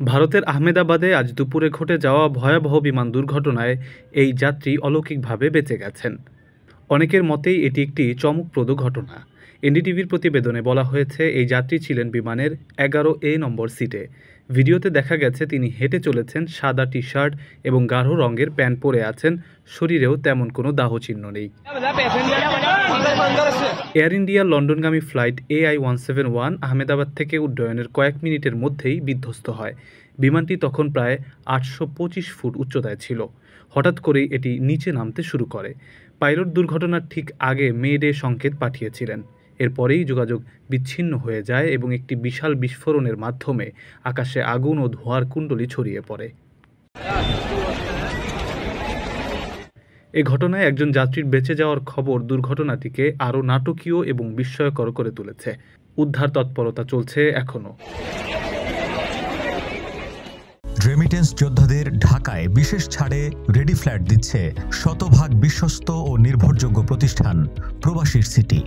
ভারতের আহমেদাবাদে আজ দুপুরে ঘটে যাওয়া ভয়াবহ বিমান দুর্ঘটনায় এই যাত্রী অলৌকিকভাবে বেঁচে গেছেন। অনেকের মতেই এটি একটি চমকপ্রদ ঘটনা। এনডিটিভির প্রতিবেদনে বলা হয়েছে, এই যাত্রী ছিলেন বিমানের 11A নম্বর সিটে। ভিডিওতে দেখা গেছে তিনি হেঁটে চলেছেন, সাদা টি শার্ট এবং গাঢ় রঙের প্যান্ট পরে আছেন, শরীরেও তেমন কোনো দাহচিহ্ন নেই। এয়ার ইন্ডিয়ার লন্ডনগামী ফ্লাইট AI-171 আহমেদাবাদ থেকে উড্ডয়নের কয়েক মিনিটের মধ্যেই বিধ্বস্ত হয়। বিমানটি তখন প্রায় 825 ফুট উচ্চতায় ছিল। হঠাৎ করেই এটি নিচে নামতে শুরু করে। পাইলট দুর্ঘটনার ঠিক আগে মেডে সংকেত পাঠিয়েছিলেন। এরপরেই যোগাযোগ বিচ্ছিন্ন হয়ে যায় এবং একটি বিশাল বিস্ফোরণের মাধ্যমে আকাশে আগুন ও ধোঁয়ার কুণ্ডলী ছড়িয়ে পড়ে। এ ঘটনায় একজন যাত্রীর বেঁচে যাওয়ার খবর দুর্ঘটনাটিকে আরও নাটকীয় এবং বিস্ময়কর করে তুলেছে। উদ্ধার তৎপরতা চলছে এখনও। রেমিটেন্স যোদ্ধাদের ঢাকায় বিশেষ ছাড়ে রেডি ফ্ল্যাট দিচ্ছে শতভাগ বিশ্বস্ত ও নির্ভরযোগ্য প্রতিষ্ঠান প্রবাসীর সিটি।